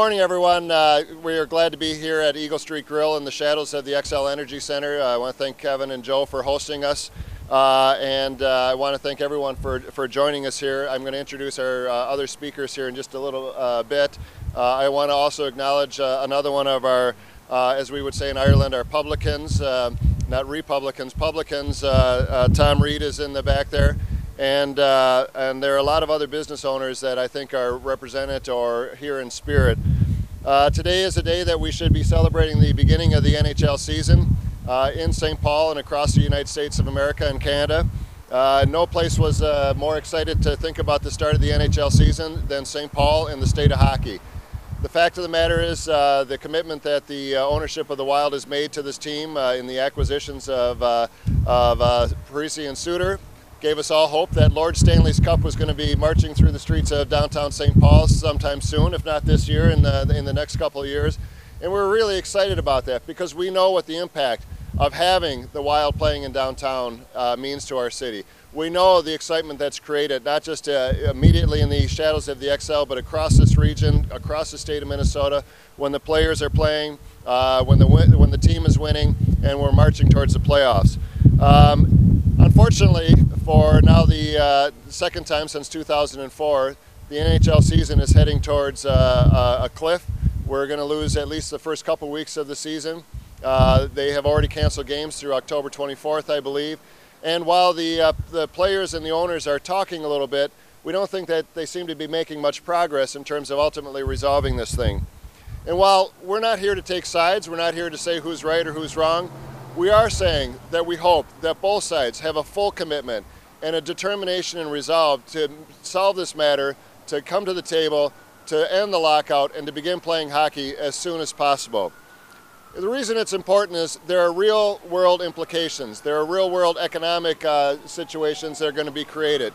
morning, everyone. We are glad to be here at Eagle Street Grill in the shadows of the XL Energy Center. I want to thank Kevin and Joe for hosting us, and I want to thank everyone for joining us here. I'm going to introduce our other speakers here in just a little bit. I want to also acknowledge another one of our, as we would say in Ireland, our publicans, not Republicans, publicans. Tom Reed is in the back there. And there are a lot of other business owners that I think are represented or here in spirit. Today is a day that we should be celebrating the beginning of the NHL season in St. Paul and across the United States of America and Canada. No place was more excited to think about the start of the NHL season than St. Paul and the state of hockey. The fact of the matter is the commitment that the ownership of the Wild has made to this team in the acquisitions of Parisi and Suter gave us all hope that Lord Stanley's Cup was going to be marching through the streets of downtown St. Paul sometime soon, if not this year, in the next couple of years. And we're really excited about that because we know what the impact of having the Wild playing in downtown means to our city. We know the excitement that's created, not just immediately in the shadows of the XL, but across this region, across the state of Minnesota, when the players are playing, when the team is winning, and we're marching towards the playoffs. Unfortunately, for now the second time since 2004, the NHL season is heading towards a cliff. We're going to lose at least the first couple weeks of the season. They have already canceled games through October 24th, I believe. And while the players and the owners are talking a little bit, we don't think that they seem to be making much progress in terms of ultimately resolving this thing. And while we're not here to take sides, we're not here to say who's right or who's wrong, we are saying that we hope that both sides have a full commitment and a determination and resolve to solve this matter, to come to the table, to end the lockout, and to begin playing hockey as soon as possible. The reason it's important is there are real-world implications. There are real-world economic situations that are going to be created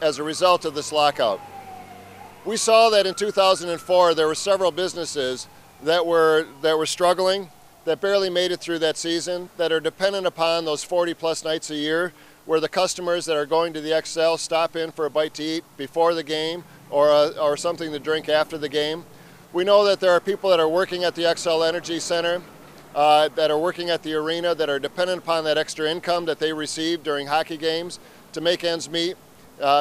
as a result of this lockout. We saw that in 2004 there were several businesses that were struggling, that barely made it through that season, that are dependent upon those 40-plus nights a year, where the customers that are going to the XL stop in for a bite to eat before the game or something to drink after the game. We know that there are people that are working at the XL Energy Center, that are working at the arena, that are dependent upon that extra income that they receive during hockey games to make ends meet,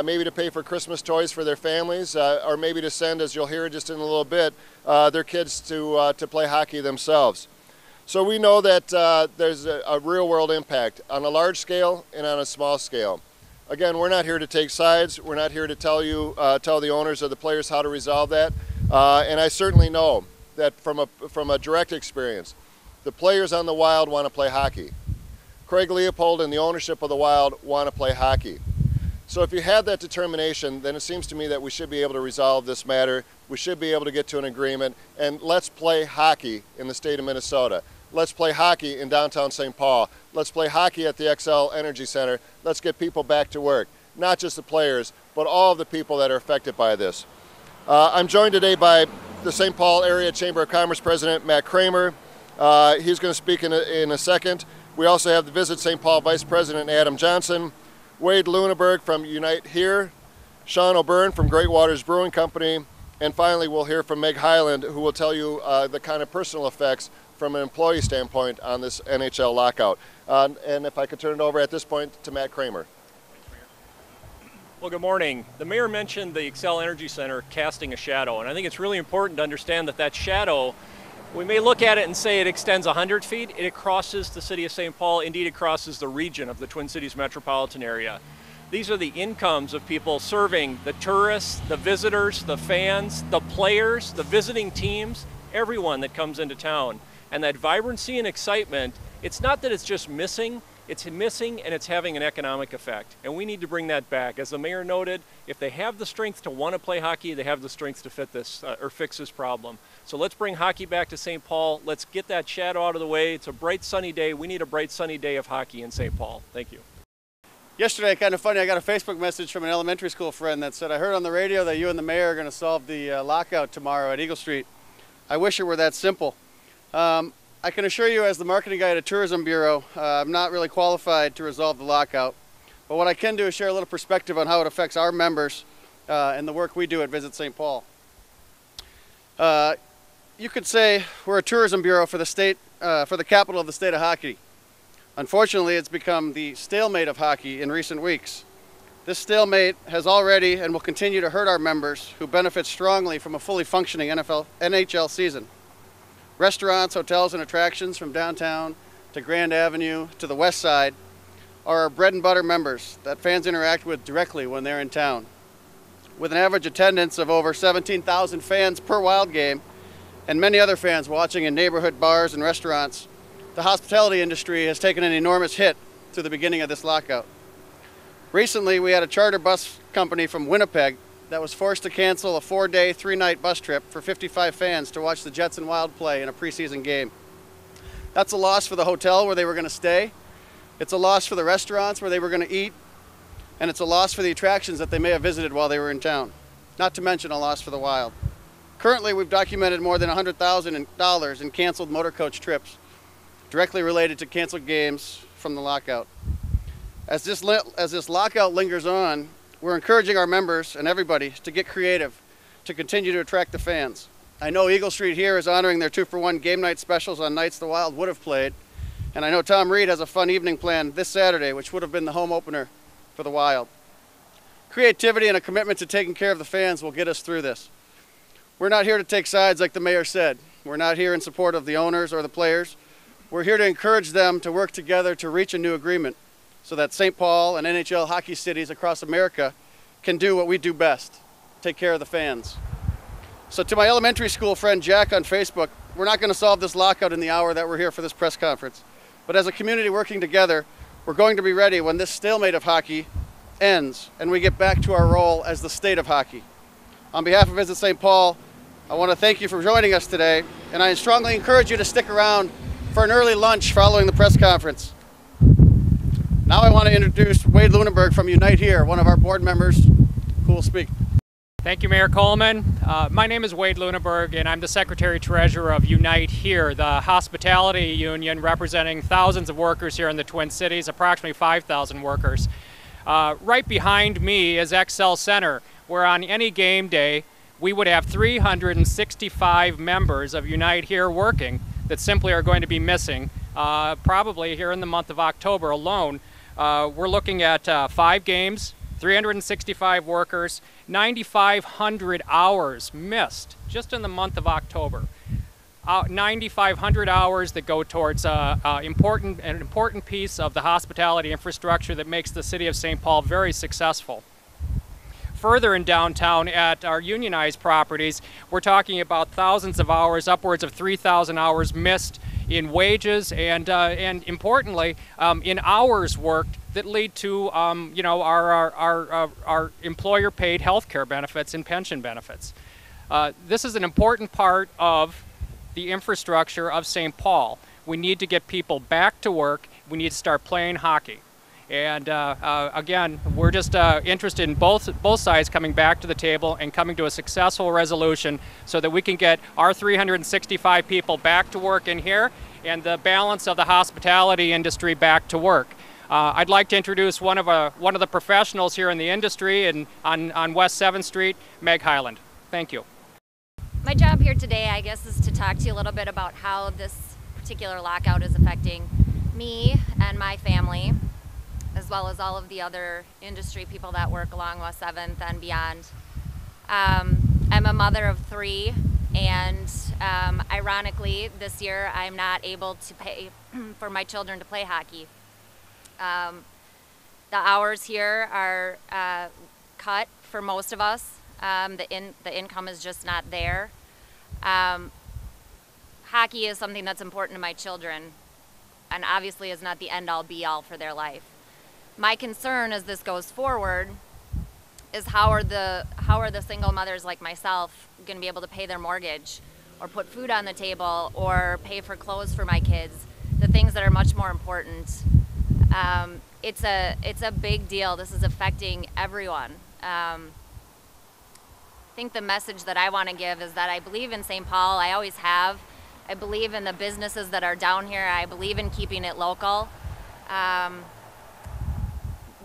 maybe to pay for Christmas toys for their families, or maybe to send, as you'll hear just in a little bit, their kids to play hockey themselves. So we know that there's a real-world impact on a large scale and on a small scale. Again, we're not here to take sides. We're not here to tell the owners or the players how to resolve that. And I certainly know that from a direct experience, the players on the Wild want to play hockey. Craig Leopold and the ownership of the Wild want to play hockey. So if you have that determination, then it seems to me that we should be able to resolve this matter. We should be able to get to an agreement, and let's play hockey in the state of Minnesota. Let's play hockey in downtown St. Paul. Let's play hockey at the XL Energy Center. Let's get people back to work. Not just the players, but all of the people that are affected by this. I'm joined today by the St. Paul Area Chamber of Commerce President, Matt Kramer. He's going to speak in a second. We also have the Visit St. Paul Vice President, Adam Johnson, Wade Luneberg from Unite Here, Sean O'Byrne from Great Waters Brewing Company, and finally we'll hear from Meg Highland, who will tell you the kind of personal effects from an employee standpoint on this NHL lockout. And if I could turn it over at this point to Matt Kramer. Well, good morning. The mayor mentioned the XL Energy Center casting a shadow, and I think it's really important to understand that that shadow, we may look at it and say it extends 100 feet. It crosses the city of St. Paul. Indeed, it crosses the region of the Twin Cities metropolitan area. These are the incomes of people serving the tourists, the visitors, the fans, the players, the visiting teams, everyone that comes into town. And that vibrancy and excitement, it's not that it's just missing, it's missing and it's having an economic effect. And we need to bring that back. As the mayor noted, if they have the strength to want to play hockey, they have the strength to fit this or fix this problem. So let's bring hockey back to St. Paul. Let's get that shadow out of the way. It's a bright sunny day. We need a bright sunny day of hockey in St. Paul. Thank you. Yesterday, kind of funny, I got a Facebook message from an elementary school friend that said, I heard on the radio that you and the mayor are going to solve the lockout tomorrow at Eagle Street. I wish it were that simple. I can assure you, as the marketing guy at a tourism bureau, I'm not really qualified to resolve the lockout. But what I can do is share a little perspective on how it affects our members and the work we do at Visit St. Paul. You could say we're a tourism bureau for the state, for the capital of the state of hockey. Unfortunately, it's become the stalemate of hockey in recent weeks. This stalemate has already and will continue to hurt our members who benefit strongly from a fully functioning NHL season. Restaurants, hotels, and attractions from downtown to Grand Avenue to the West Side are our bread and butter members that fans interact with directly when they're in town. With an average attendance of over 17,000 fans per Wild game and many other fans watching in neighborhood bars and restaurants, the hospitality industry has taken an enormous hit through the beginning of this lockout. Recently, we had a charter bus company from Winnipeg that was forced to cancel a 4-day, 3-night bus trip for 55 fans to watch the Jets and Wild play in a preseason game. That's a loss for the hotel where they were going to stay. It's a loss for the restaurants where they were going to eat. And it's a loss for the attractions that they may have visited while they were in town. Not to mention a loss for the Wild. Currently, we've documented more than $100,000 in canceled motor coach trips directly related to canceled games from the lockout. As this lockout lingers on, we're encouraging our members and everybody to get creative to continue to attract the fans. I know Eagle Street here is honoring their 2-for-1 game night specials on nights the Wild would have played, and I know Tom Reed has a fun evening planned this Saturday, which would have been the home opener for the Wild. Creativity and a commitment to taking care of the fans will get us through this. We're not here to take sides like the mayor said. We're not here in support of the owners or the players. We're here to encourage them to work together to reach a new agreement so that St. Paul and NHL hockey cities across America can do what we do best, take care of the fans. So to my elementary school friend Jack on Facebook, we're not going to solve this lockout in the hour that we're here for this press conference. But as a community working together, we're going to be ready when this stalemate of hockey ends and we get back to our role as the state of hockey. On behalf of Visit St. Paul, I want to thank you for joining us today, and I strongly encourage you to stick around for an early lunch following the press conference. Now I want to introduce Wade Lunenburg from Unite Here, one of our board members who will speak. Thank you, Mayor Coleman. My name is Wade Lunenburg, and I'm the Secretary-Treasurer of Unite Here, the hospitality union representing thousands of workers here in the Twin Cities, approximately 5,000 workers. Right behind me is XL Center, where on any game day, we would have 365 members of Unite Here working that simply are going to be missing, probably here in the month of October alone. We're looking at 5 games, 365 workers, 9,500 hours missed just in the month of October. 9,500 hours that go towards an important piece of the hospitality infrastructure that makes the city of St. Paul very successful. Further in downtown at our unionized properties, we're talking about thousands of hours, upwards of 3,000 hours missed in wages and importantly, in hours worked that lead to our employer-paid health care benefits and pension benefits. This is an important part of the infrastructure of St. Paul. We need to get people back to work. We need to start playing hockey. And again, we're just interested in both sides coming back to the table and coming to a successful resolution so that we can get our 365 people back to work in here and the balance of the hospitality industry back to work. I'd like to introduce one of the professionals here in the industry and on West 7th Street, Meg Highland. Thank you. My job here today, I guess, is to talk to you a little bit about how this particular lockout is affecting me and my family, as well as all of the other industry people that work along West 7th and beyond. I'm a mother of 3, and ironically, this year I'm not able to pay for my children to play hockey. The hours here are cut for most of us. The income is just not there. Hockey is something that's important to my children, and obviously is not the end-all be-all for their life. My concern as this goes forward is how are the single mothers like myself going to be able to pay their mortgage or put food on the table or pay for clothes for my kids, the things that are much more important. It's a big deal. This is affecting everyone. I think the message that I want to give is that I believe in St. Paul. I always have. I believe in the businesses that are down here. I believe in keeping it local.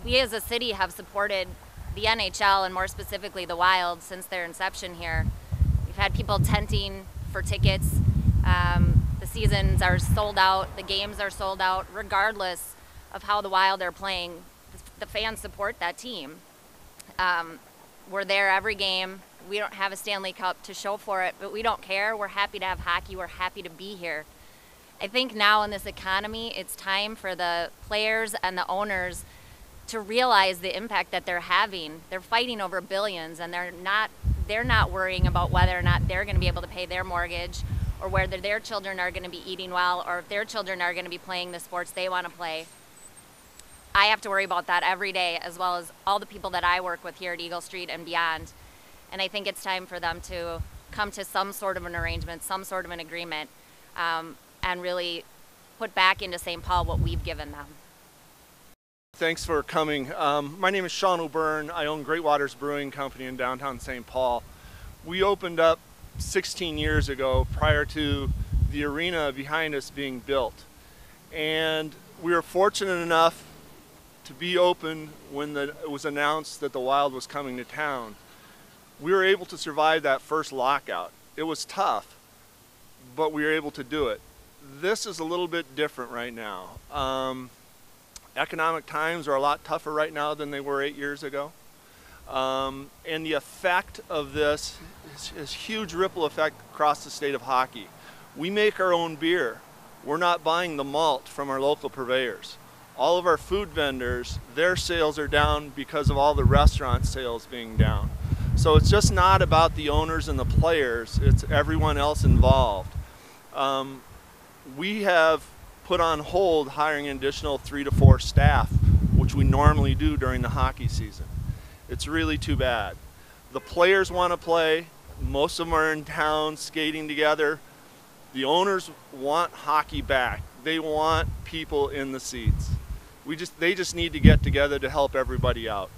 We as a city have supported the NHL and more specifically the Wild since their inception here. We've had people tenting for tickets. The seasons are sold out, the games are sold out, regardless of how the Wild are playing. The fans support that team. We're there every game. We don't have a Stanley Cup to show for it, but we don't care. We're happy to have hockey. We're happy to be here. I think now in this economy, it's time for the players and the owners to realize the impact that they're having. They're fighting over billions, and they're not worrying about whether or not they're going to be able to pay their mortgage, or whether their children are going to be eating well, or if their children are going to be playing the sports they want to play. I have to worry about that every day, as well as all the people that I work with here at Eagle Street and beyond. And I think it's time for them to come to some sort of an arrangement, some sort of an agreement, and really put back into St. Paul what we've given them. Thanks for coming. My name is Sean O'Byrne. I own Great Waters Brewing Company in downtown St. Paul. We opened up 16 years ago, prior to the arena behind us being built. And we were fortunate enough to be open when it was announced that the Wild was coming to town. We were able to survive that first lockout. It was tough, but we were able to do it. This is a little bit different right now. Economic times are a lot tougher right now than they were 8 years ago. And the effect of this is huge ripple effect across the state of hockey. We make our own beer. We're not buying the malt from our local purveyors. All of our food vendors, their sales are down because of all the restaurant sales being down. So it's just not about the owners and the players, it's everyone else involved. We have put on hold hiring an additional 3 to 4 staff, which we normally do during the hockey season. It's really too bad. The players want to play. Most of them are in town skating together. The owners want hockey back. They want people in the seats. They just need to get together to help everybody out.